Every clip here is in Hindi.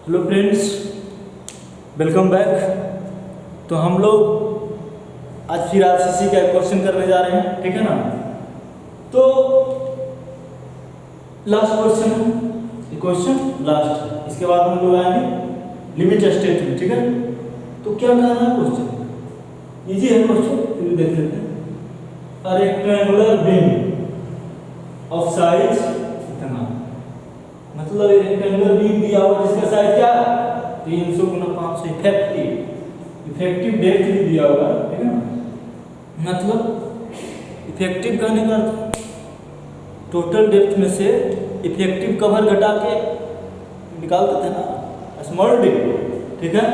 Hello friends, welcome back. तो हम लोग आज फिर आरसीसी का एक क्वेश्चन करने जा रहे हैं, ठीक है ना। तो लास्ट क्वेश्चन लास्ट है। इसके बाद हम लोग आएंगे लिमिट स्टेटमेंट, ठीक है। तो क्या कह रहा है क्वेश्चन, इजी है क्वेश्चन, फिर देख लेते हैं। A rectangular beam of size इतना, मतलब एक रेक्टेंगुलर बीम दिया हुआ जिसका साइज क्या है 300 गुना 500 इफेक्टिव डेप्थ भी दिया हुआ है, ठीक है ना। मतलब इफेक्टिव कहने का अर्थ टोटल डेप्थ में से इफेक्टिव कवर घटा के निकाल देते हैं ना, स्मॉल डी, ठीक है।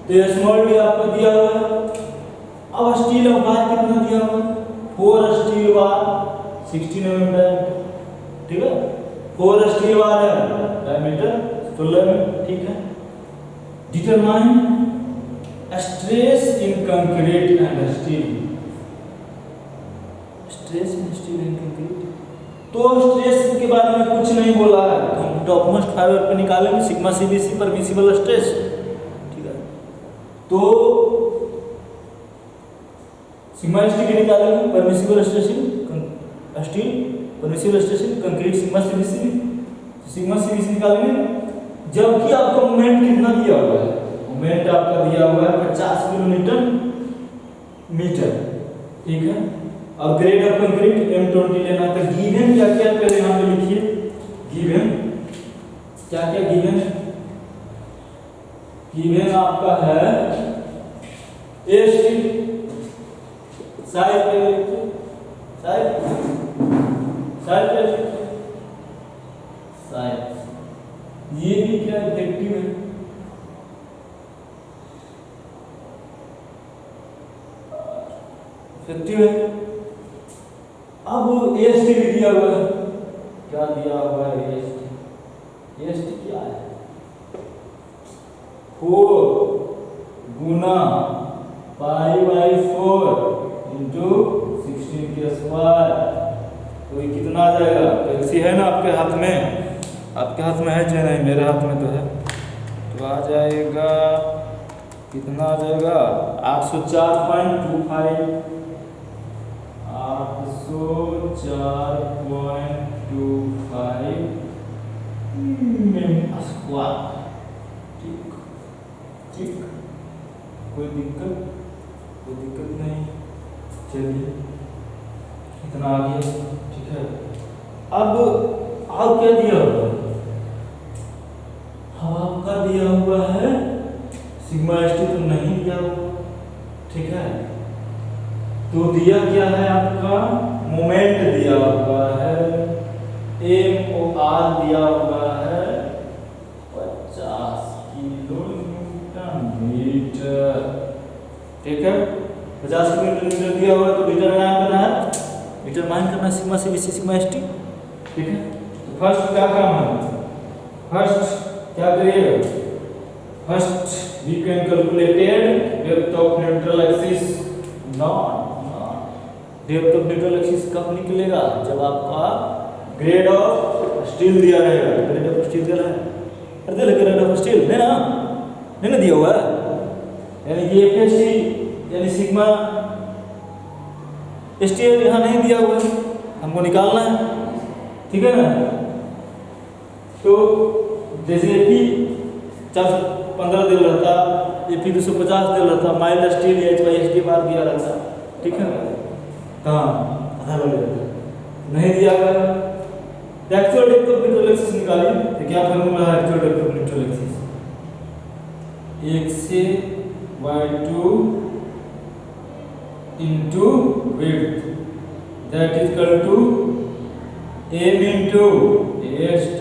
तो ये स्मॉल डी आपको दिया हुआ है। अब स्टील ऑफ बार कितना दिया हुआ है 4 स्टील बार 16 mm, ठीक है। 4 स्टील बार है डायमीटर 16 में, ठीक है। Determine stress in concrete and steel, stress in steel and concrete. तो स्ट्रेस के बारे में कुछ नहीं बोला है, तो हम टॉप मोस्ट फाइबर पे निकालेंगे सिग्मा सीबीसी परमिसिबल स्ट्रेस, ठीक है। तो सिग्मा एसटी के निकालेंगे permissible stress in steel, permissible stress in concrete sigma CBC, sigma CBC निकालेंगे। जबकि आपको मोमेंट कितना दिया हुआ है, मोमेंट आपका दिया हुआ है 50 किलोमीटर मीटर, ठीक है। अब ग्रेड ऑफ कंक्रीट M20 लेना। तो गिवन क्या क्या पहले यहाँ पे लिखिए, गिवन क्या क्या गिवन आपका है ए स्टील साइज पे लिखिए, साइज ये भी क्या इफेक्टिव है, इफेक्टिव है। अब एएसटी भी दिया हुआ है, क्या दिया हुआ है एएसटी, एएसटी क्या है 4 गुना π/4 इंटू 16 के स्क्वायर। तो ये कितना आ जाएगा, कैलसी है ना आपके हाथ में, आपके हाथ में है चाहे नहीं, मेरे हाथ में तो है। तो आ जाएगा कितना आ जाएगा 804.25, 804.25 स्क्वायर, ठीक ठीक। कोई दिक्कत नहीं, चलिए इतना आ गया, ठीक है। अब और क्या दिया हुआ है, आपका दिया हुआ है सिग्मा एसटी तो नहीं दिया हुआ, ठीक है। तो दिया क्या है आपका मोमेंट दिया हुआ है MOR दिया हुआ है 50 किलोन्यूटन मीटर, ठीक है। 50 किलोमीटर मीटर दिया हुआ है। तो डिटरमाइन करना सिग्मा सीबीसी सिग्मा एसटी, ठीक है। तो फर्स्ट क्या काम है, फर्स्ट क्या करिएगा, first we can calculated depth of neutral axis, not depth of neutral axis कब निकलेगा, जब आपका ग्रेड ऑफ स्टील दिया रहेगा। ग्रेड ऑफ स्टील दिया है, अरे ग्रेड ऑफ स्टील नहीं ना दिया हुआ है, यानी कि एफएसटी यानी सिग्मा स्टील यहाँ नहीं दिया हुआ है, हमको निकालना है, ठीक है ना। तो जैसे एपी 415 दे रहता, एपी 250 दे रहता, माइल्ड स्टील HYSD बार दिया रहता, ठीक है। कहाँ आधा लग जाता, नहीं दिया गया। Actual depth of neutral axis निकालिए। तो क्या फॉर्मूला है actual depth of neutral axis, 1 से y2 into width, that is equal to m into AST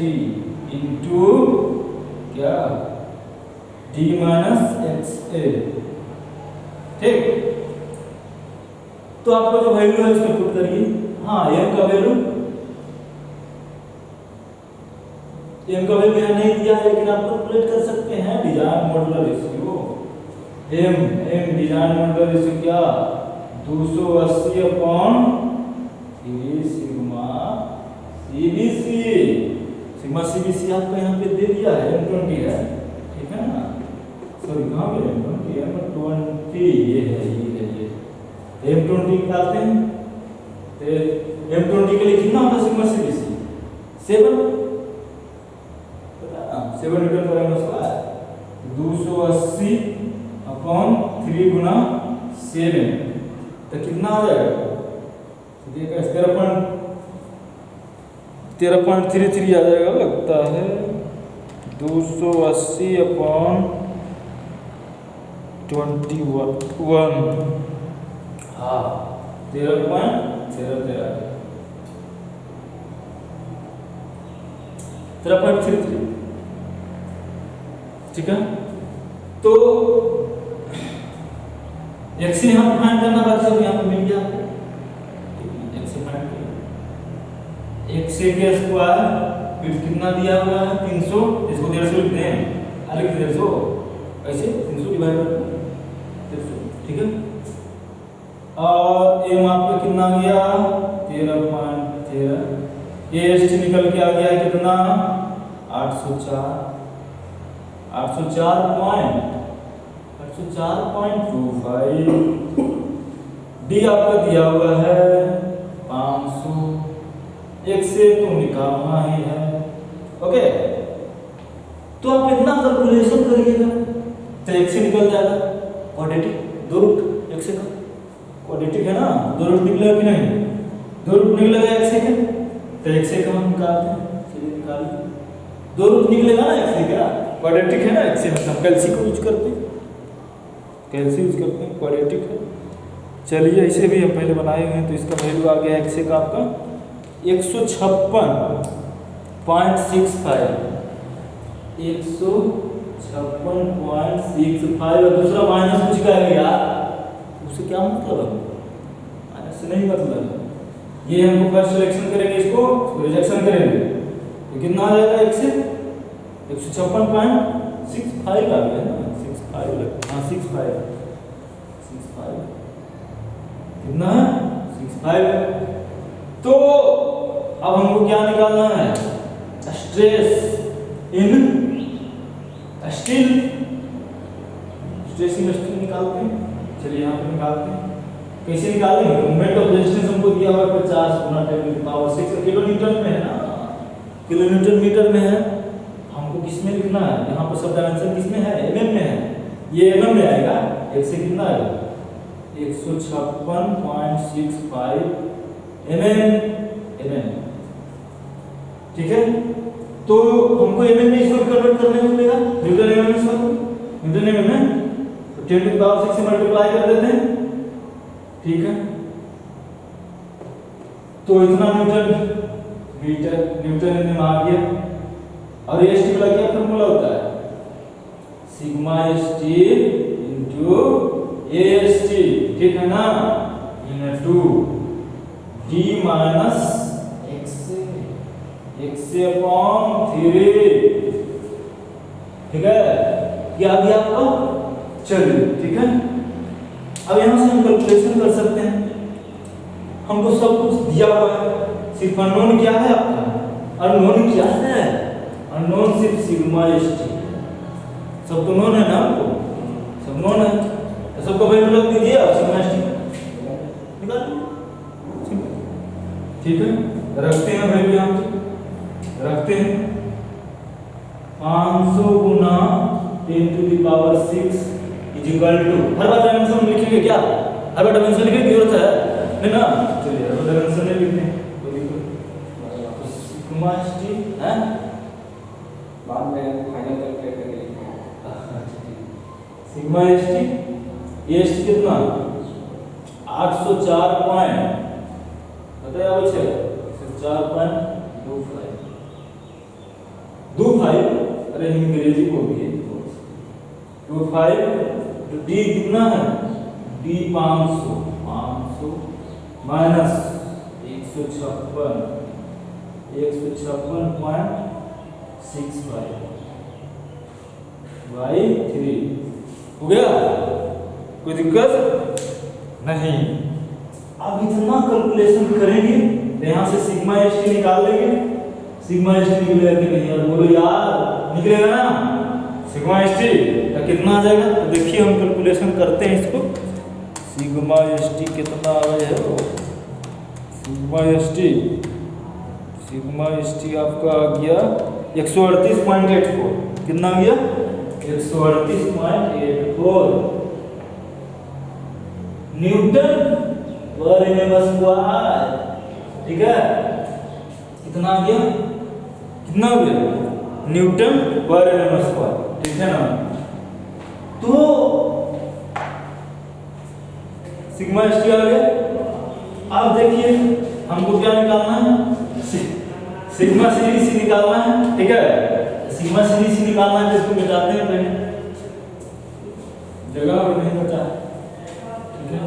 into क्या d माइनस XA, ठीक। तो आपका जो वैल्यू है उसमें पुट करिए। हाँ m का वैल्यू यहाँ नहीं दिया है, लेकिन आप कैलकुलेट कर सकते हैं design modular ratio, m design modular ratio क्या 280/3 सिग्मा सीबीसी, सिग्मा सीबीसी आपका यहाँ पे दे दिया है M20 है, ठीक है ना। सॉरी कहाँ पे M20 ये है M20 निकालते हैं। तो M20 के लिए कितना होता है सिग्मा CBC 7 न्यूटन पर एम स्क्वायर 280/3 गुना 7 तो कितना आ जाएगा? देखिए 13.33 आ जाएगा लगता है। 280/21 हाँ 13.33 ठीक है। तो x से हम फाइंड करना बाकी सब यहाँ पे मिल गया। x से फाइंड किया x के स्क्वायर फिर कितना दिया हुआ है 300, इसको 150 लिखते हैं, अलग 150 ऐसे 300 डिवाइड कर 150 ठीक है। और m आपका कितना आ गया 13.13 AST निकल के आ गया कितना 804.25 D आपका दिया हुआ है 500 एक से तो निकालना ही है। ओके तो आप इतना कैलकुलेशन करिएगा तो एक से निकल जाएगा क्वाड्रेटिक 2 रूट एक से का क्वाड्रेटिक है ना 2 रूट निकलेगा कि नहीं 2 रूट निकलेगा एक से का तो एक से का हम निकालते हैं चलिए निकालिए 2 रूट निकलेगा ना एक से का क्वाड्रेटिक है ना एक से मतलब कैल्सी को यूज करते हैं क्वाड्रेटिक है। चलिए इसे भी हम पहले बनाए हुए हैं तो इसका वैल्यू आ गया एक से का आपका 156.65 और दूसरा माइनस कुछ का है यार उससे क्या मतलब है माइनस से नहीं मतलब ये हमको फर्स्ट सिलेक्शन करेंगे इसको रिजेक्शन करेंगे तो कितना आ जाएगा 1 से 156.65 आ गया ना 65 हाँ 65 कितना है 65। तो अब हमको क्या निकालना है stress in steel stress in steel निकालते हैं। चलिए यहाँ पे निकालते हैं कैसे निकालेंगे मोमेंट ऑफ रेजिस्टेंस हमको दिया हुआ है 50 गुना 10⁻⁶ किलोन्यूटन में है ना किलोन्यूटन मीटर में है। हमको किस में लिखना है यहाँ पर सब डायमेंशन किस में है mm में है ये mm में आएगा एक से कितना आएगा 156.65 mm ठीक है। तो हमको mm में इसको कन्वर्ट करने को मिलेगा न्यूटन mm में न्यूटन mm में 10⁻⁶ से मल्टीप्लाई कर देते हैं ठीक है। तो इतना न्यूटन मीटर न्यूटन में आ गया और ये ST का क्या फार्मूला होता है सिग्मा ST इनटू AST ठीक है ना इनटू D माइनस x/3 ठीक है ये आ गया आपका। चलिए ठीक है अब यहाँ से हम कैलकुलेशन कर सकते हैं हमको सब कुछ दिया हुआ है सिर्फ अननोन क्या है आपका अननोन क्या है अननोन सिर्फ सिग्मा ST सब तो नोन है ना आपको सब नोन है तो सबको वैल्यू रख दीजिए और सिग्मा ST निकाल ठीक है। रखते हैं वैल्यू यहाँ रखते हैं 500 गुना 10⁻⁶ हर बार डायमेंशन लिखेंगे क्या हर बार डायमेंशन लिखने की जरूरत है नहीं ना। चलिए हर बार डायमेंशन नहीं लिखते हैं तो लिखो सिग्मा ST है बाद में फाइनल कैलकुलेट करके लिखेंगे सिग्मा ST कितना 804 पॉइंट बताया बच्चे 4.25 अरे अंग्रेजी को भी 25 तो D कितना है D 500 माइनस 156.65/3 हो गया कोई दिक्कत नहीं। अब इतना कैलकुलेशन करेंगे तो यहाँ से सिग्मा ST निकाल लेंगे सिग्मा ST निकलेगा कि नहीं यार बोलो यार निकलेगा ना सिग्मा एस टी का कितना आ जाएगा? तो देखिए हम कैलकुलेशन करते हैं इसको। सिग्मा एस टी कितना आ रहा है? सिग्मा एस टी आपका आ गया 138.84। कितना आ गया? 138.84 न्यूटन पर mm स्क्वायर। ठीक है, कितना आ गया? कितना हो गया? न्यूटन पर mm स्क्वायर। ठीक है ना? तो सिग्मा एस टी आ गया। अब देखिए हमको क्या निकालना है? सिग्मा सीरीज निकालना है। ठीक है, सिग्मा सीरीज निकालना है तो इसको मिटाते हैं पहले, जगह और नहीं बचा। ठीक है,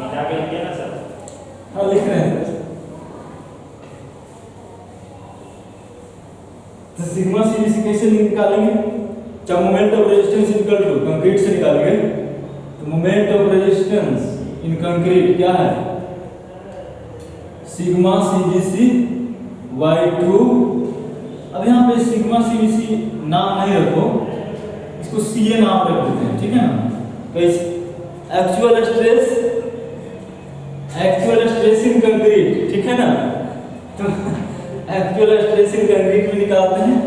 मिटा के लिखिए ना सर। हाँ लिख रहे हैं। तो सिग्मा सीरीज कैसे निकालेंगे? जब moment of resistance equal to concrete से निकालेंगे तो moment of resistance in concrete क्या है? Sigma CBC y2। अब यहाँ पे सिग्मा सीबीसी नाम नहीं रखो, इसको सीए नाम रख देते हैं। ठीक है ना? कैसे? Actual stress in concrete. ठीक है ना? तो एक्चुअल स्ट्रेस इन कंक्रीट में निकालते हैं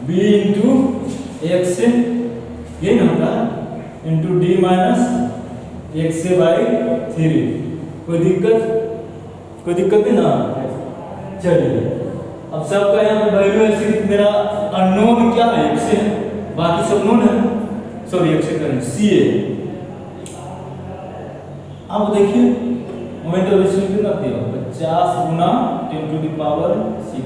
B इंटू एक्स से, ये ना होता है, इंटू डी माइनस एक्स से बाई 3। कोई दिक्कत नहीं ना? चलिए, अब सबका यहाँ पे वैल्यू है, सिर्फ मेरा अननोन क्या है? एक्स है, बाकी सब नोन है। सॉरी एक्स से करें सीए। अब देखिए मोमेंट ऑफ रेजिस्टेंस कितना दिया? 50 गुना 10 टू द पावर 6।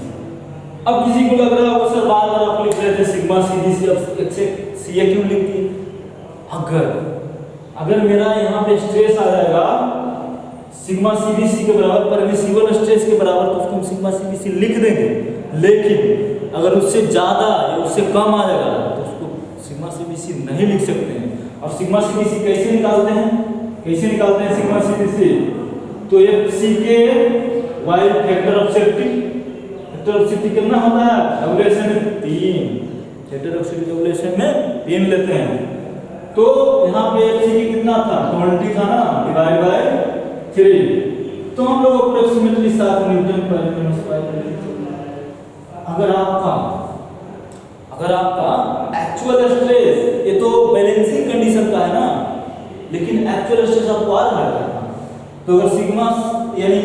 अब किसी को लग रहा है वो सर बार बार आप लिख रहे थे सिग्मा सीबीसी, अब एक्स सीए क्यों लिख दिए? अगर मेरा यहाँ पे स्ट्रेस आ जाएगा सिग्मा सीबीसी के बराबर, परमिसिबल स्ट्रेस के बराबर, तो उसको हम सिग्मा सीबीसी लिख देंगे। लेकिन अगर उससे ज़्यादा या उससे कम आ जाएगा तो उसको सिग्मा सीबीसी नहीं लिख सकते हैं। और सिग्मा सीबीसी कैसे निकालते हैं? सिग्मा सीबीसी तो एफ सी के वाई फैक्टर ऑफ सेफ्टी कितना होता है? डबलेशन में 3। फैक्टर ऑफ सेफ्टी डबलेशन में 3 लेते हैं। तो यहाँ पे एफ सी कितना था? 20 था ना, डिवाइड बाय 3। तो हम लोग अप्रोक्सीमेटली 7 न्यूटन पर mm स्क्वायर। अगर आपका एक्चुअल स्ट्रेस, ये तो बैलेंसिंग कंडीशन का है ना, लेकिन एक्चुअल स्ट्रेस आपको आ रहा है, तो अगर सिग्मा यानी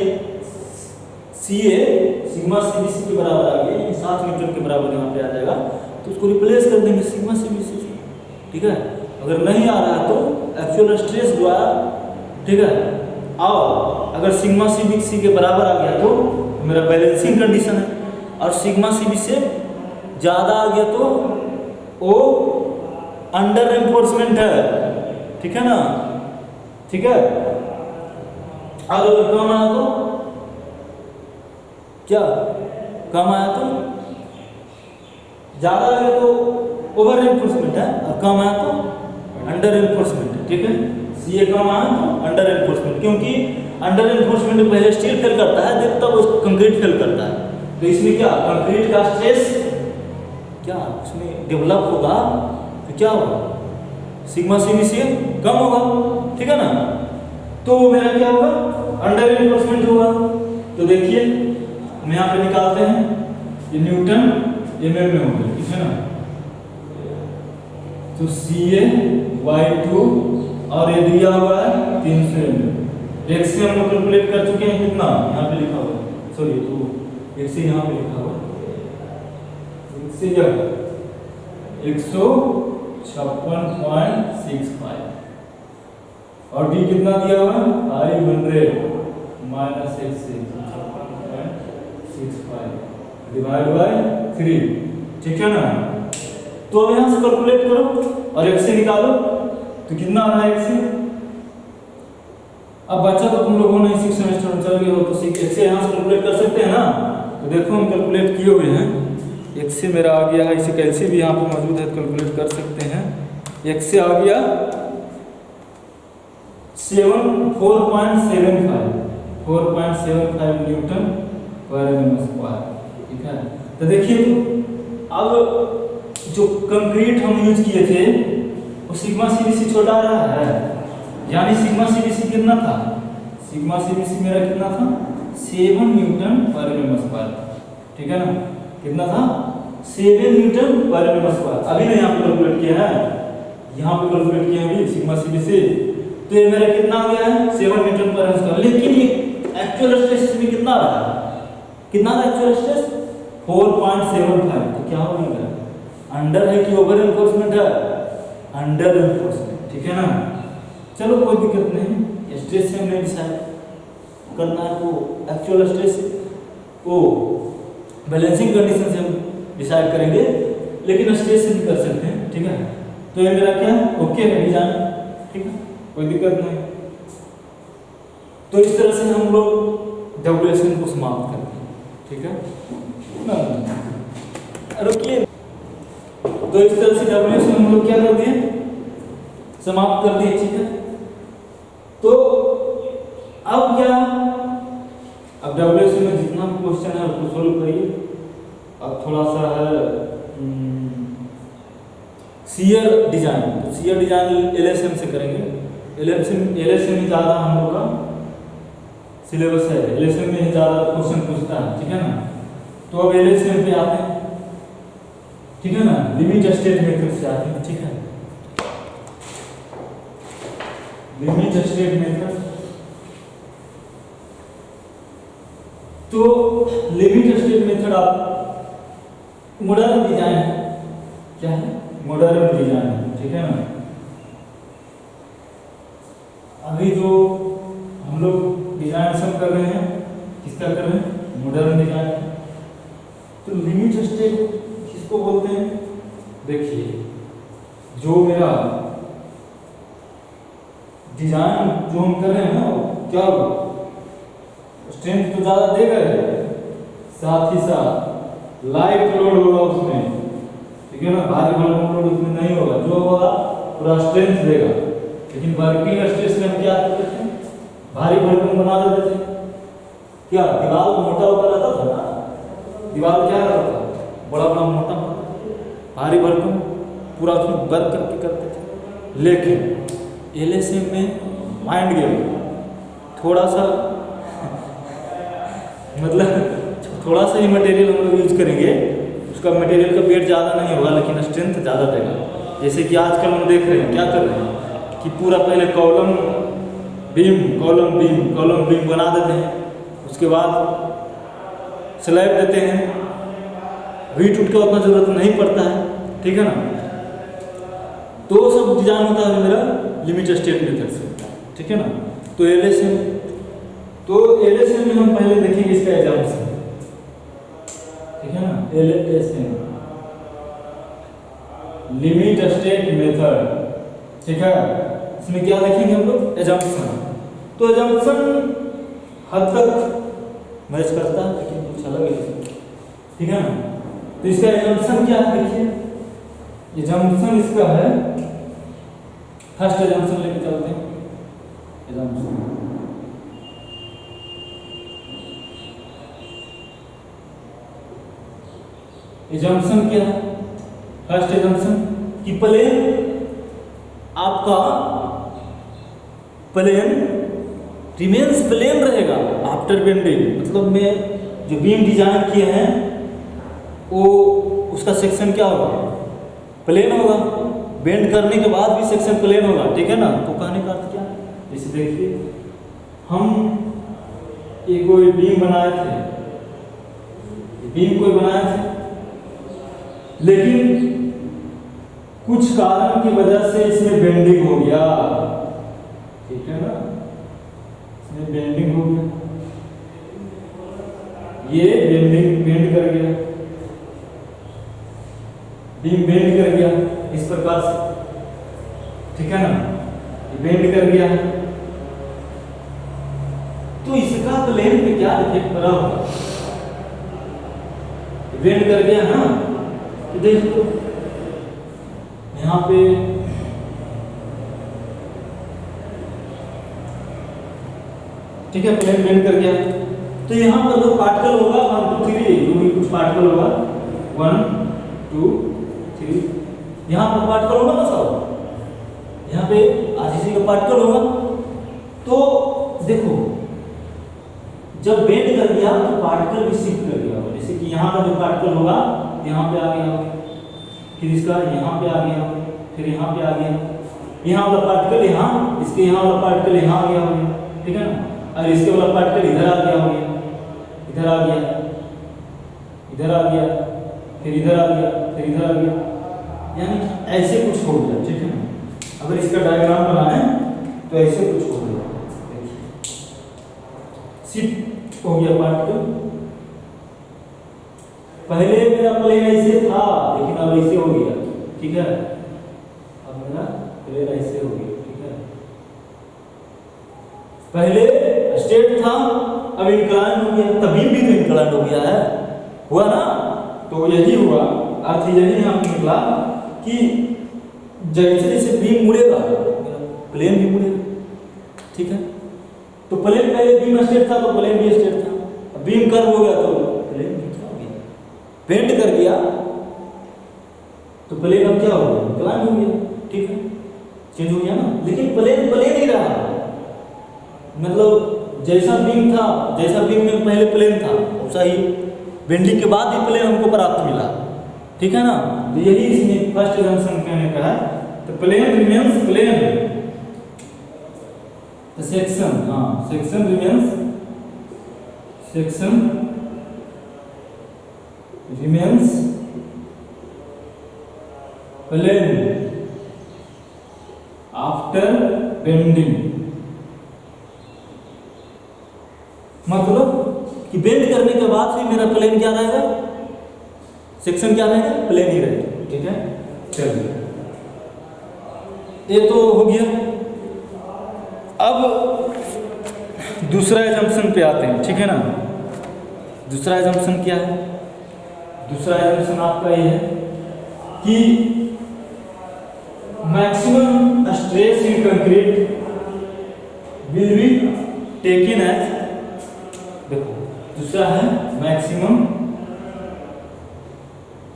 सीए सिग्मा सीबीसी के बराबर आ गया, यानी 7 न्यूटन के बराबर यहाँ पे आ जाएगा, तो उसको रिप्लेस कर देंगे सिग्मा सीबीसी से। ठीक है, अगर नहीं आ रहा है तो एक्चुअल स्ट्रेस जो है, ठीक है, और अगर सिग्मा सीबीसी के बराबर आ गया तो मेरा बैलेंसिंग कंडीशन है, और सिग्मा सीबी से ज़्यादा आ गया तो वो अंडर एनफोर्समेंट है। ठीक है ना? ठीक है, और अगर कम आया तो क्या? कम आया तो ज़्यादा आ गया तो ओवर एनफोर्समेंट है, और कम आया तो अंडर एनफोर्समेंट है। ठीक है, सीए कम आया तो अंडर एनफोर्समेंट, क्योंकि अंडर एनफोर्समेंट में पहले स्टील फेल करता है, देख तब वो कंक्रीट फेल करता है। तो इसमें क्या कंक्रीट का स्ट्रेस क्या उसमें डेवलप होगा, तो क्या होगा? सिग्मा सीबी से कम होगा। ठीक है ना? तो मेरा क्या होगा? अंडर एनफोर्समेंट होगा। तो देखिए हम यहाँ पे निकालते हैं, ये न्यूटन mm में होगा। ठीक है ना? तो CA y2 और ये दिया हुआ है 300 mm। एक्स से हम लोग कैलकुलेट कर चुके हैं, कितना यहाँ पे लिखा हुआ, सॉरी तो एक्स से यहाँ पे लिखा हुआ, एक्स से जब 156.65 और डी कितना दिया हुआ है 500 माइनस एक्स से 65 डिवाइड बाय 3। ठीक है ना? तो अब यहाँ से कैलकुलेट करो और एक्स से निकालो, तो कितना आ रहा है एक्स से? अब बच्चा तो तुम लोगों ने 6 सेमेस्टर में चल गए हो, तो एक्स से यहाँ से कैलकुलेट कर सकते हैं ना। तो देखो हम कैलकुलेट किए हुए हैं, एक्स से मेरा आ गया है, इसे कैलसी भी यहाँ पे मौजूद है, कैलकुलेट कर सकते हैं। एक्स से आ गया 4.75 न्यूटन पर mm स्क्वायर। ठीक है, तो देखिए अब जो कंक्रीट हम यूज किए थे वो सिग्मा सीबीसी छोटा आ रहा है, यानी सिग्मा सीबीसी कितना था, सिग्मा सीबीसी मेरा कितना था 7 न्यूटन पर mm स्क्वायर, ठीक है ना, कितना था 7 न्यूटन पर mm स्क्वायर। अभी ना यहाँ पे कैलकुलेट किया है, यहाँ पे कैलकुलेट किया अभी सिग्मा सीबीसी, तो ये मेरा कितना आ गया है 7 न्यूटन पर mm स्क्वायर। लेकिन ये एक्चुअल स्ट्रेस में कितना आ रहा है, कितना था एक्चुअल स्ट्रेस 4.75, तो क्या हो गया अंडर है कि ओवर एनफोर्समेंट है, अंडर एनफोर्समेंट, ठीक है ना। चलो कोई दिक्कत नहीं, स्ट्रेस से हमने डिसाइड करना है तो एक्चुअल स्ट्रेस को बैलेंसिंग कंडीशन से हम डिसाइड करेंगे, लेकिन स्ट्रेस से भी कर सकते हैं, ठीक है। तो ये मेरा क्या ओके है डिजाइन, ठीक है, कोई दिक्कत नहीं। तो इस तरह से हम लोग डब्ल्यूएसएन को समाप्त करते हैं, ठीक है। रुकिए, तो इस तरह से डब्ल्यूएसएन हम लोग क्या कर दिए, समाप्त कर दिए, ठीक है। तो अब क्या, अब डब्ल्यूएसएन में जितना क्वेश्चन है उसको सोल्व करिए। अब थोड़ा सा है सीयर डिजाइन, तो सीयर डिजाइन एलएसएम से करेंगे। एलएसएम ही ज़्यादा हम लोग का सिलेबस है, एलएसएम में ही ज़्यादा क्वेश्चन पूछता है, ठीक है ना। तो अब एलएसएम पे आते हैं, ठीक है ना, लिमिट स्टेट मेथड से आते हैं, ठीक है। लिमिट स्टेट मेथड, तो लिमिट स्टेट मेथड आप मॉडर्न डिजाइन है, क्या है मॉडर्न डिजाइन है, ठीक है ना। अभी जो हम लोग डिजाइन सब कर रहे हैं, किसका कर रहे हैं, मॉडर्न डिजाइन। तो लिमिट स्टेट किसको बोलते हैं, देखिए जो मेरा डिजाइन जो हम कर रहे हैं ना, क्या स्ट्रेंथ तो ज़्यादा देगा, साथ ही साथ लाइट लोड होगा उसमें, ठीक है ना, भारी भरकम लोड उसमें नहीं होगा, जो होगा पूरा स्ट्रेंथ देगा। लेकिन वर्किंग स्ट्रेस में हम क्या करते थे, भारी भरकम बना देते थे, क्या दीवार मोटा होकर रहता था ना, दीवार क्या रहता था बड़ा बड़ा मोटा, भारी भरकम पूरा उसमें वर्क करके करते थे। लेकिन एलएसएम में माइंड गेम थोड़ा सा मतलब थोड़ा सा ही मटेरियल हम लोग यूज करेंगे, उसका मटेरियल का वेट ज़्यादा नहीं होगा लेकिन स्ट्रेंथ ज़्यादा देगा। जैसे कि आजकल हम देख रहे हैं, क्या कर रहे हैं कि पूरा पहले कॉलम बीम बना देते हैं, उसके बाद स्लैब देते हैं, वीट उठ का उतना ज़रूरत नहीं पड़ता है, ठीक है ना। तो सब डिजाइन होता है मेरा लिमिट स्टेट मेथड से, ठीक है ना। तो एलएसएम में हम पहले देखेंगे इसका एग्जाम्पल, ठीक है ना। एलएसएम लिमिट स्टेट मेथड, ठीक है, इसमें क्या देखेंगे हम लोग एजम्पशन। तो एजम्पशन हद तक मैच करता है लेकिन कुछ अलग है, ठीक है ना। तो इसका एजम्पशन क्या है, देखिए एजम्पशन इसका है, फर्स्ट एजम्पशन लेके चलते हैं। एजम्पशन एजम्पशन क्या है, फर्स्ट एजम्पशन कि प्लेन आपका प्लेन रिमेन्स प्लेन रहेगा आफ्टर बेंडिंग, मतलब में जो बीम डिजाइन किए हैं वो उसका सेक्शन क्या होगा, प्लेन होगा, बेंड करने के बाद भी सेक्शन प्लेन होगा, ठीक है ना। तो कहने का अर्थ क्या, जैसे देखिए हम एक कोई बीम बनाए थे, बीम कोई बनाए थे, लेकिन कुछ कारण की वजह से इसमें बेंडिंग हो गया, ठीक है ना, इसमें बेंडिंग हो गया, ये बेंड कर गया, बीम बेंड कर गया इस प्रकार से, ठीक है ना, ये बेंड कर गया। तो इसका प्लेन पे क्या इफेक्ट पड़ा होगा, बेंड कर गया ना, तो देखो यहाँ पे ठीक है, प्लेन बेंड कर गया। तो यहाँ पर जो पार्टिकल होगा 1 2 3, जो भी कुछ पार्टिकल होगा 1 2 3 यहाँ पर पार्टिकल होगा ना सब, यहाँ पे आरसीसी का पार्टिकल होगा। तो देखो जब बेंड कर दिया तो पार्टिकल भी शिफ्ट कर दिया होगा, जैसे कि यहाँ का जो पार्टिकल होगा यहाँ पे आ गया, फिर इसका यहाँ पे आ गया, फिर यहाँ पे आ गया, यहाँ वाला पार्टिकल यहाँ, इसके यहाँ वाला पार्टिकल यहाँ आ गया हो गया, ठीक है ना। और इसके वाला पार्टिकल इधर आ गया हो गया, इधर आ गया, इधर आ गया, फिर इधर आ गया, फिर इधर आ गया, यानी ऐसे कुछ हो गया, ठीक है ना। अगर इसका डायग्राम बनाएं तो ऐसे कुछ हो गया, देखिए शिफ्ट हो गया पार्टिकल। पहले मेरा प्लेन ऐसे था लेकिन अब ऐसे हो गया, ठीक है। अब मेरा प्लेन ऐसे हो गया, ठीक है। पहले स्ट्रेट था अब इंक्लाइन हो गया, तभी भी तो इंक्लाइन हो गया है, हुआ ना। तो यही हुआ, अर्थ यही यहाँ पे निकला कि जैसे जैसे बीम मुड़ेगा प्लेन भी मुड़ेगा, ठीक है। तो प्लेन पहले बीम स्ट्रेट था तो प्लेन भी स्ट्रेट था, बीम कर्व हो गया तो प्लेन भी क्या हो गया, बेंड कर दिया तो प्लेन अब क्या हो गया, इंक्लाइन हो गया, ठीक है, चेंज हो गया ना। लेकिन प्लेन प्लेन ही रहा, मतलब जैसा बीम था, जैसा बीम में पहले प्लेन था वैसा ही बेंडिंग के बाद ही प्लेन हमको प्राप्त मिला, ठीक है ना। तो यही इसमें फर्स्ट एग्जाम्पल कहने का है, तो प्लेन रिमेन्स प्लेन, तो सेक्शन, हाँ section remains, section remains plane after bending, मतलब कि बेंड करने के बाद भी मेरा प्लेन क्या रहेगा, सेक्शन क्या रहेगा, प्लेन ही रहेगा, ठीक है। चलिए ये तो हो गया। अब दूसरा एजम्पशन पे आते हैं, ठीक है ना। दूसरा एजम्पशन क्या है, दूसरा एजम्पशन आपका ये है कि maximum stress in concrete will be taken as, देखो दूसरा है मैक्सिमम,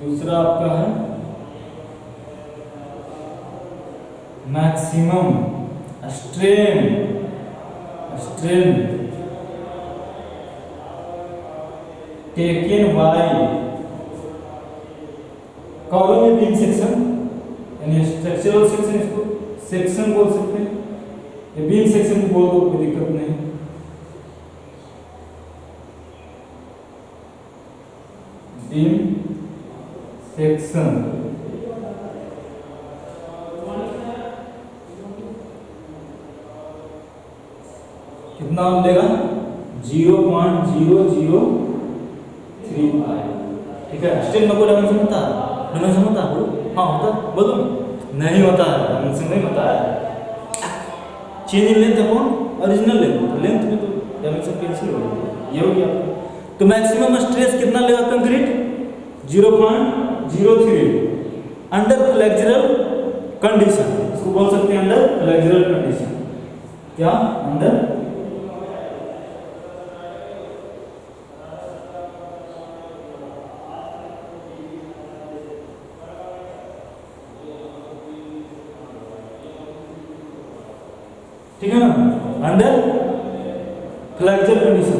दूसरा आपका है maximum strain, strain taken by column beam section, यानी स्ट्रक्चरल सेक्शन, इसको सेक्शन बोल सकते हैं, ये बीम सेक्शन को बोल दो, कोई दिक्कत नहीं। बीम सेक्शन कितना मिलेगा, 0.003 पाई, ठीक है। स्ट्रेन में कोई डायमेंशन होता है, डायमेंशन होता है, हाँ होता है, बोलो नहीं होता है, डायमेंशन नहीं होता है। Change in length upon original length, length में तो डायमेंशन कैंसिल हो जाएगा, ये हो गया। तो मैक्सिमम स्ट्रेस कितना लेगा कंक्रीट, 0.03 अंडर फ्लेक्सुरल कंडीशन, इसको बोल सकते हैं अंडर फ्लेक्सुरल कंडीशन, क्या अंडर ठीक है ना, under flexural condition,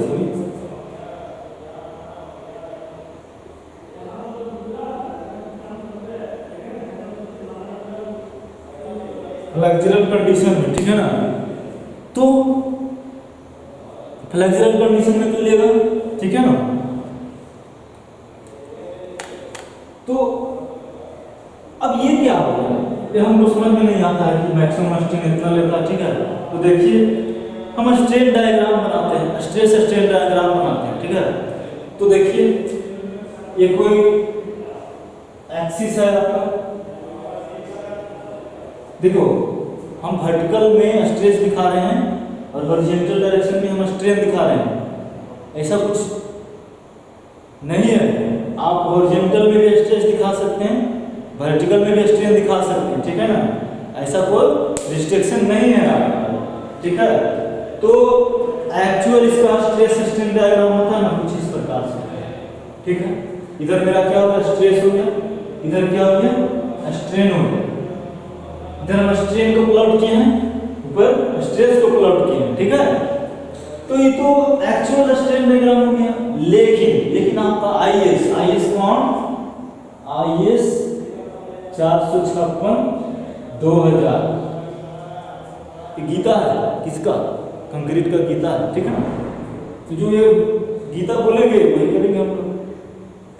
flexural condition में, ठीक है ना। तो फ्लेक्सुरल कंडीशन में तो लेगा, ठीक है ना। तो अब ये क्या हो गया, ये हमको समझ में नहीं आता है कि मैक्सिमम स्ट्रेन इतना लेता है, ठीक है। तो देखिए हम स्ट्रेन डायग्राम बनाते हैं, स्ट्रेस स्ट्रेन डायग्राम बनाते हैं, ठीक है। तो देखिए ये कोई एक्सिस है आपका, देखो हम वर्टिकल में स्ट्रेस दिखा रहे हैं और हॉरिजॉन्टल डायरेक्शन में हम स्ट्रेन दिखा रहे हैं, ऐसा कुछ नहीं है। आप हॉरिजॉन्टल में भी स्ट्रेस दिखा सकते हैं, वर्टिकल में भी स्ट्रेन दिखा सकते हैं, ठीक है ना, ऐसा कोई रिस्ट्रिक्शन नहीं है आपका, ठीक है। तो एक्चुअल इसका स्ट्रेस स्ट्रेन डायग्राम होता है ना कुछ इस प्रकार से, ठीक है। इधर मेरा क्या हो गया, स्ट्रेस हो गया, इधर क्या हो गया, स्ट्रेन हो गया, इधर हम स्ट्रेन को प्लॉट किए हैं, ऊपर स्ट्रेस को प्लॉट किए हैं, ठीक है। तो ये तो एक्चुअल स्ट्रेन डायग्राम हो गया। लेकिन आपका आईएस कौन, आईएस 456 2000 गीता है, किसका, कंक्रीट का गीता है, ठीक है ना। तो जो ये गीता बोलेंगे वही करेंगे हम लोग,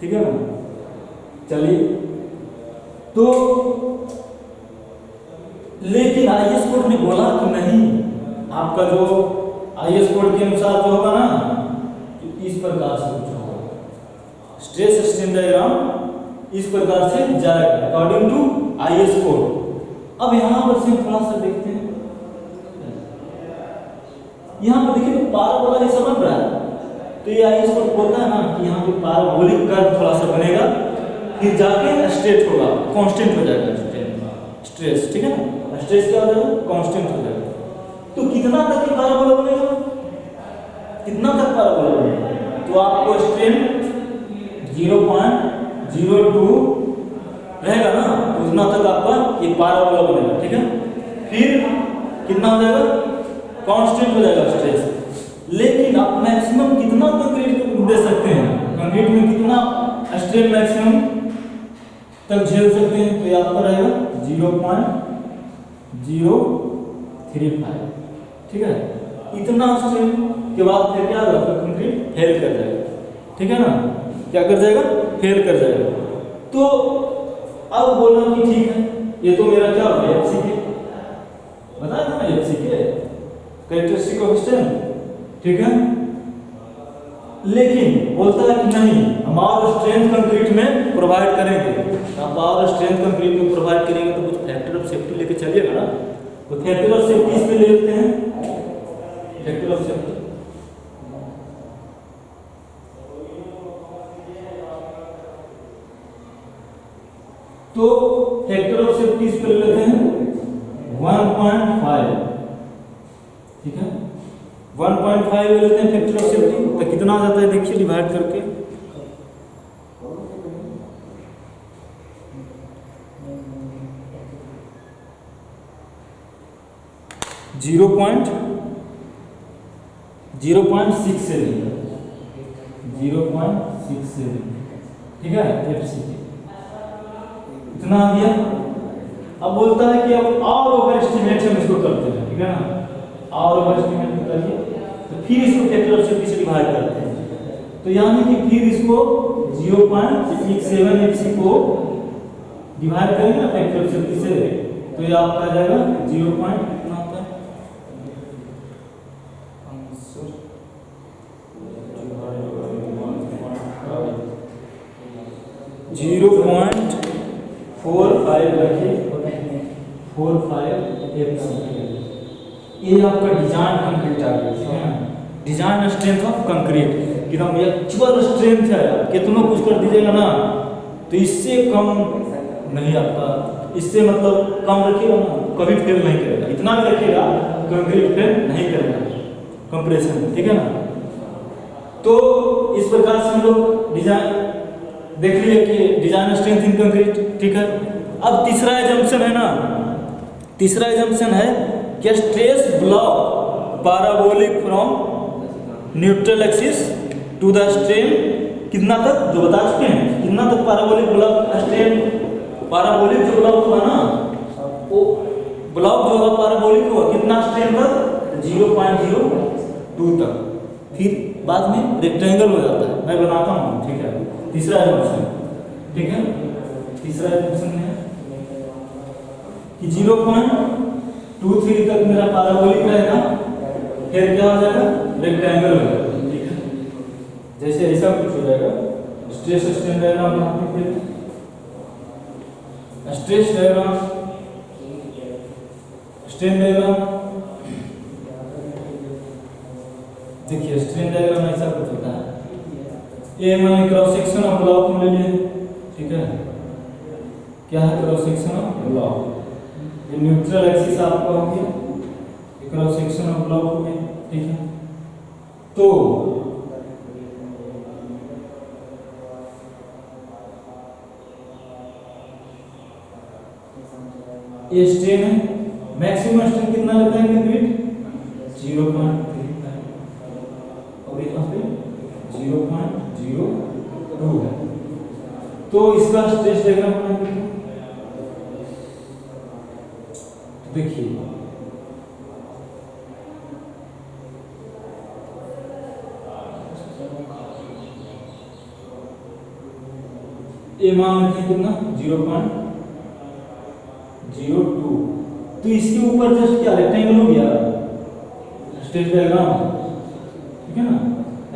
ठीक है ना। चलिए, तो लेकिन आईएस कोड ने बोला कि नहीं, आपका जो आईएस कोड के अनुसार जो होगा ना, तो इस प्रकार से कुछ होगा, स्ट्रेस स्ट्रेन डायग्राम इस प्रकार से जाएगा अकॉर्डिंग टू आईएस कोड। अब यहां पर से थोड़ा सा देखते हैं, यहां पर देखिए पाराबोला जैसा बन रहा है, तो ये आईएस कोड बोलता है ना कि यहाँ पे पाराबोलिक कर्व थोड़ा सा बनेगा, फिर जाके स्ट्रेट होगा, कांस्टेंट हो जाएगा स्ट्रेस, ठीक है ना। स्ट्रेस क्या हो जाएगा, कांस्टेंट हो जाएगा। तो कितना तक ये पाराबोला बनेगा, कितना तक पाराबोला बनेगा, तो आपको स्ट्रेन 0.02 रहेगा ना, उतना तक आपका ये पाराबोला बनेगा, ठीक है। फिर कितना हो जाएगा, कांस्टेंट हो जाएगा स्ट्रेस। लेकिन आप मैक्सिमम कितना कंक्रीट दे सकते हैं, कंक्रीट में कितना स्ट्रेन मैक्सिमम तक झेल सकते हैं, तो ये आपका रहेगा 0.035, ठीक है। इतना स्ट्रेन के बाद फिर क्या होगा, कंक्रीट फेल कर जाएगा, ठीक है ना, क्या कर जाएगा, फेल कर जाएगा। तो अब बोलना कि ठीक है, ये तो मेरा क्या हो गया, एफसीके बताया था ना, एफसीके कैरेक्टरिस्टिक ऑफ स्ट्रेंथ, ठीक है। लेकिन बोलता है कि नहीं, हम और स्ट्रेंथ कंक्रीट में प्रोवाइड करेंगे। आप और स्ट्रेंथ कंक्रीट में प्रोवाइड करेंगे तो कुछ फैक्टर ऑफ सेफ्टी लेके चलिएगा ना। तो फैक्टर ऑफ सेफ्टी इस पे ले लेते हैं, फैक्टर ऑफ सेफ्टी तो फैक्टर ऑफ सेफ्टी इस पे ले लेते हैं 1.5, ठीक है। 1.5 ले लेते हैं फैक्टर ऑफ सेफ्टी, तो कितना आ जाता है देखिए, डिवाइड करके 0.67, 0.67, ठीक है, एफसीके इतना आ गया। अब बोलता है कि अब और ओवर एस्टिमेट हम इसको करते हैं, ठीक है ना, और ओवर एस्टिमेट करिए, तो फिर इसको फैक्टर ऑफ सेफ्टी से डिवाइड करते हैं। तो यानी कि फिर इसको 0.67 एफसी को डिवाइड करेंगे ना फैक्टर ऑफ सेफ्टी से, तो ये आपका आ जाएगा 0. कितना होता है, 0.45 रखिए, 45 एफसी। ये आपका डिजाइन कंक्रीट आ गया, ठीक है ना, डिजाइन स्ट्रेंथ ऑफ कंक्रीट, कि हम एक्चुअल स्ट्रेंथ है, कितना कुछ कर दीजिएगा ना, तो इससे कम नहीं आपका, इससे मतलब कम रखिएगा ना, कभी फेल नहीं करेगा, इतना भी रखिएगा कंक्रीट फेल नहीं करेगा कंप्रेशन, ठीक है ना। तो इस प्रकार से हम लोग डिजाइन देख लिए कि डिजाइन स्ट्रेंथ इन कंक्रीट, ठीक है। अब तीसरा एजम्पशन है ना, तीसरा एजम्पशन है कि stress block parabolic from neutral axis to the strain, कितना तक, जो बता चुके हैं, कितना तक पैराबोलिक ब्लॉक स्ट्रेन, पैराबोलिक जो ब्लॉक होगा ना, वो ब्लॉक जो होगा पैराबोलिक होगा, कितना स्ट्रेन तक, 0.02 तक। फिर बाद में रेक्टेंगल हो जाता है, मैं बनाता हूँ, ठीक है। तीसरा एजम्पशन, ठीक है, तीसरा एजम्पशन है कि 0.23 तक मेरा पैराबोलिक रहेगा, फिर क्या हो जाएगा, रेक्टेंगल हो जाएगा, ठीक है। जैसे ऐसा कुछ हो जाएगा, स्ट्रेस स्ट्रेन डायग्राम बनाते हैं, स्ट्रेस डायग्राम, स्ट्रेन डायग्राम, देखिए स्ट्रेन डायग्राम ऐसा कुछ होता है। ये मैंने क्रॉस सेक्शन ऑफ ब्लॉक में ले लिए, ठीक है, क्या है क्रॉस सेक्शन ऑफ ब्लॉक, ये न्यूट्रल एक्सिस आपका हो गया, ये क्रॉस सेक्शन ऑफ ब्लॉक हो गया, ठीक है। तो ये स्ट्रेन है, मैक्सिमम स्ट्रेन कितना लेता है कंक्रीट 0.35 और यहाँ पे 0.02 है। तो इसका स्ट्रेस डायग्राम बनाएंगे तो देखिए ये मान लेते हैं कितना 0.02। तो इसके ऊपर जस्ट क्या रेक्टेंगल हो गया स्ट्रेस डायग्राम, ठीक है ना।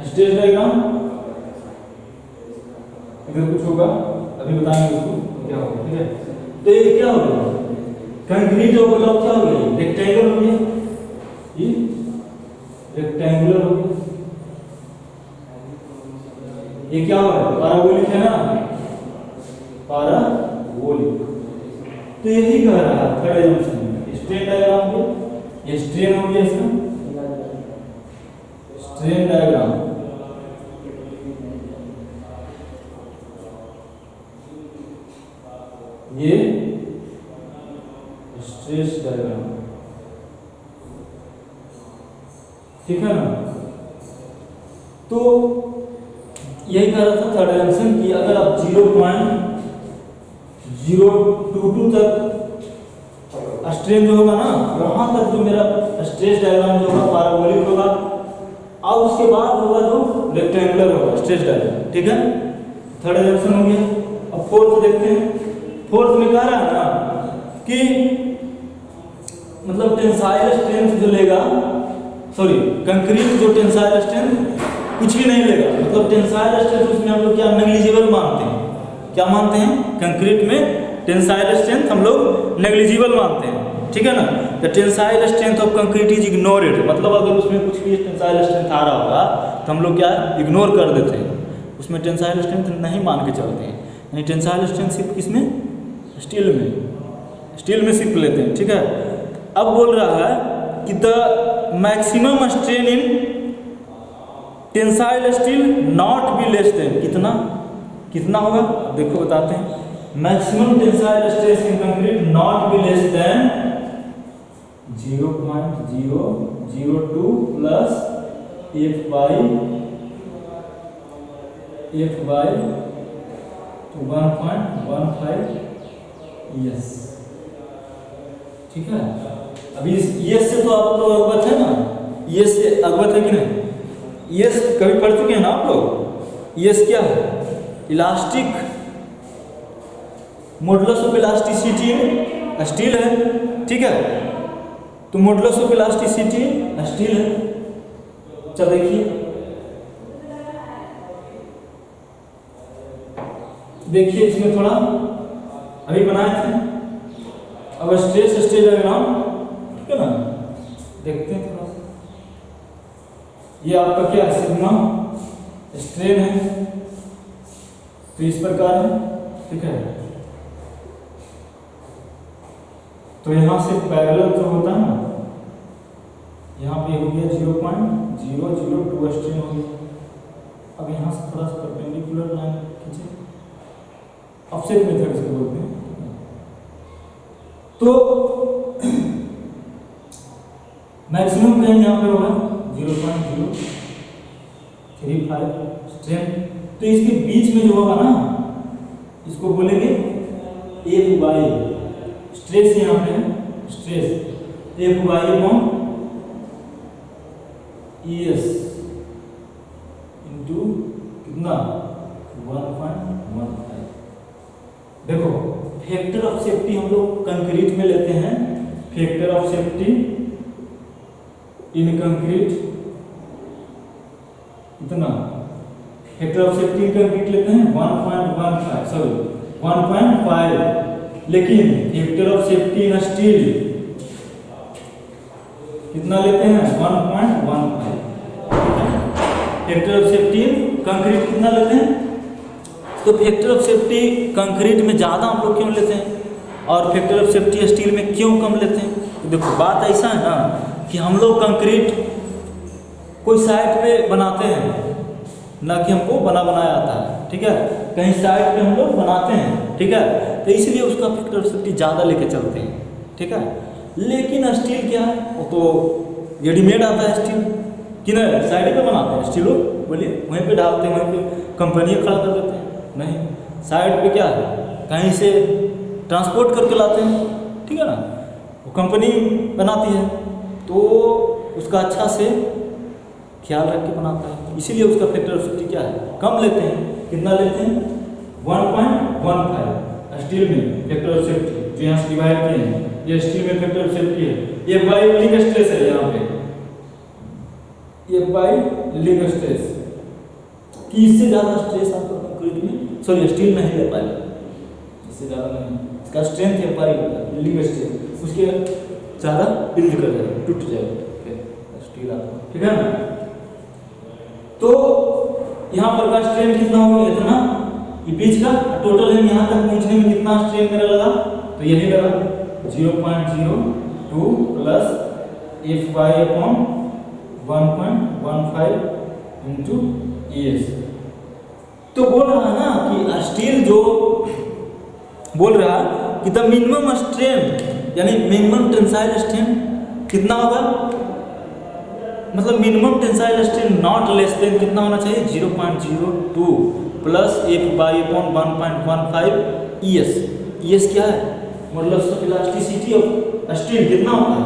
स्ट्रेस डायग्राम इधर कुछ होगा, अभी बताएंगे उसको क्या होगा, ठीक है। तो ये क्या हो गया कंक्रीट ओवरलैप क्या हो गया रेक्टेंगल हो गया, ये रेक्टेंगुलर हो गया। ये क्या हो गया पैराबोलिक है ना, पैराबोलिक। तो यही कह रहा है थर्ड एजम्पशन में स्ट्रेन डायग्राम को, ये स्ट्रेन हो गया इसका स्ट्रेन डायग्राम, ये स्ट्रेस डायग्राम, ठीक है ना। तो यही कह रहा था थर्ड एजम्पशन कि अगर आप 0.022 तक स्ट्रेन जो होगा ना वहां तक जो मेरा स्ट्रेस डायग्राम जो होगा पैराबोलिक होगा और उसके बाद होगा जो रेक्टेंगुलर होगा स्ट्रेस डायग्राम, ठीक है। थर्ड एजम्पशन हो गया। अब फोर्थ देखते हैं। फोर्थ में कह रहा है ना कि मतलब टेंसाइल स्ट्रेंथ जो लेगा, सॉरी कंक्रीट जो टेंसाइल स्ट्रेंथ कुछ भी नहीं लेगा, मतलब टेंसाइल स्ट्रेंथ उसमें हम लोग क्या नेग्लिजिबल मानते हैं, क्या मानते हैं कंक्रीट में टेंसाइल स्ट्रेंथ हम लोग नेग्लिजिबल मानते हैं, ठीक है ना। The tensile strength of concrete is ignored, मतलब अगर उसमें कुछ भी टेंसाइल स्ट्रेंथ आ रहा होगा तो हम लोग क्या इग्नोर कर देते हैं, उसमें टेंसाइल स्ट्रेंथ नहीं मान के चलते हैं। यानी टेंसाइल स्ट्रेंथ सिर्फ किसमें स्टील में सिर्फ लेते हैं, ठीक है। अब बोल रहा है कि the maximum strain in tensile still not be less than, कितना होगा देखो बताते हैं। Maximum tensile stress in concrete not be less than 0.002 plus F by 1.15 yes, ठीक है। अभी यस से तो आप लोग अवगत है ना, यस से अवगत है कि नहीं, यस कभी पढ़ चुके हैं ना आप लोग। यस क्या है elastic modulus of elasticity steel है, ठीक है। तो मॉडुलस ऑफ इलास्टिसिटी स्टील है। चल देखिए इसमें थोड़ा अभी बनाए थे। अब स्ट्रेस डायग्राम, ठीक है ना, देखते हैं थोड़ा सा। ये आपका क्या है सिग्मा स्ट्रेन है, तो इस प्रकार है, ठीक है। तो यहाँ से पैरेलल जो होता है ना, यहाँ पे हो गया 0.002 स्ट्रेन हो गया। अब यहाँ से थोड़ा सा परपेंडिकुलर लाइन खींचे, ऑफसेट मेथड से बोलते हैं। तो मैक्सिमम कहीं यहाँ पे होगा 0.035 स्ट्रेन। तो इसके बीच में जो होगा ना इसको बोलेंगे F बाई स्ट्रेस, यहाँ पे stress F by ES into कितना 1.15। देखो फैक्टर ऑफ सेफ्टी हम लोग कंक्रीट में लेते हैं, factor of safety in concrete इतना, factor of safety in concrete लेते हैं 1.5, लेकिन factor of safety in steel कितना लेते हैं 1.15। Factor of safety in concrete कितना लेते हैं, तो फैक्टर ऑफ सेफ्टी कंक्रीट में ज़्यादा हम लोग क्यों लेते हैं और फैक्टर ऑफ सेफ्टी स्टील में क्यों कम लेते हैं। तो देखो बात ऐसा है ना कि हम लोग कंक्रीट कोई साइट पे बनाते हैं ना कि हमको बनाया आता है, ठीक है। कहीं साइट पे हम लोग बनाते हैं, ठीक है, तो इसलिए उसका फैक्टर ऑफ सेफ्टी ज़्यादा लेके चलते हैं, ठीक है। लेकिन स्टील क्या है, वो तो रेडीमेड आता है स्टील, कि नहीं साइड पे बनाते हैं स्टील, बोलिए वहीं पे डालते हैं, वहीं पे कंपनी खड़ा कर देते हैं, नहीं साइड पे क्या है, कहीं से ट्रांसपोर्ट करके लाते हैं, ठीक है ना, वो कंपनी बनाती है तो उसका अच्छा से ख्याल रख के बनाता है, इसीलिए उसका फैक्टर ऑफ सेफ्टी क्या है, कम लेते हैं। कितना लेते हैं, 1.15 स्टील में फैक्टर ऑफ सेफ्टी, जो यहाँ से डिवाइड किए हैं, ये स्टील में फैक्टर ऑफ सेफ्टी है, ये बाई लिंक स्ट्रेस है, यहाँ पे ये बाई लिंक स्ट्रेस, कि इससे ज़्यादा स्ट्रेस आपको कंक्रीट में, सॉरी स्टील नहीं ले पाएगा, इससे ज़्यादा नहीं, इसका स्ट्रेंथ है बाई लिंक स्ट्रेस, उसके ज़्यादा बिल्ड कर जाएगा, टूट जाएगा स्टील आपका, ठीक है ना। तो यहाँ पर का स्ट्रेन कितना होगा, इतना, ये बीच का टोटल है, यहाँ तक पहुँचने में कितना स्ट्रेन मेरा लगा, तो यही लगा 0.02 प्लस Fy/1.15 इंटू ES। तो बोल रहा है ना कि स्टील जो बोल रहा है कि द मिनिमम स्ट्रेंथ यानी मिनिमम टेंसाइल स्ट्रेंथ कितना होगा, मतलब minimum tensile strength not less than कितना होना चाहिए, 0.02 प्लस Fy/1.15 ES। ES क्या है, modulus of elasticity of steel कितना होता है,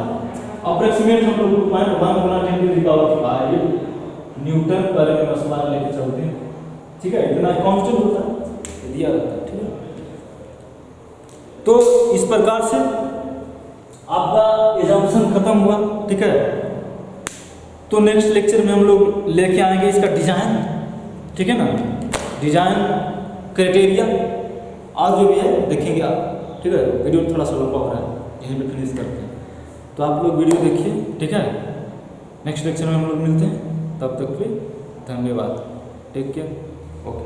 अप्रोक्सीमेट हम लोग 0.1 गुना 10⁵ न्यूटन पर मसला लेके चलते हैं, ठीक है, इतना कांस्टेंट होता है, दिया रहता है, ठीक है। तो इस प्रकार से आपका एग्जाम्पशन खत्म हुआ, ठीक है। तो नेक्स्ट लेक्चर में हम लोग लेके आएंगे इसका डिजाइन, ठीक है ना, डिजाइन क्राइटेरिया आज जो भी है देखेंगे आप, ठीक है। वीडियो थोड़ा सा लंबा हो रहा है, यहीं पे फिनिश करते हैं, तो आप लोग वीडियो देखिए, ठीक है। नेक्स्ट लेक्चर में हम लोग मिलते हैं, तब तक के लिए धन्यवाद, टेक केयर, ओके।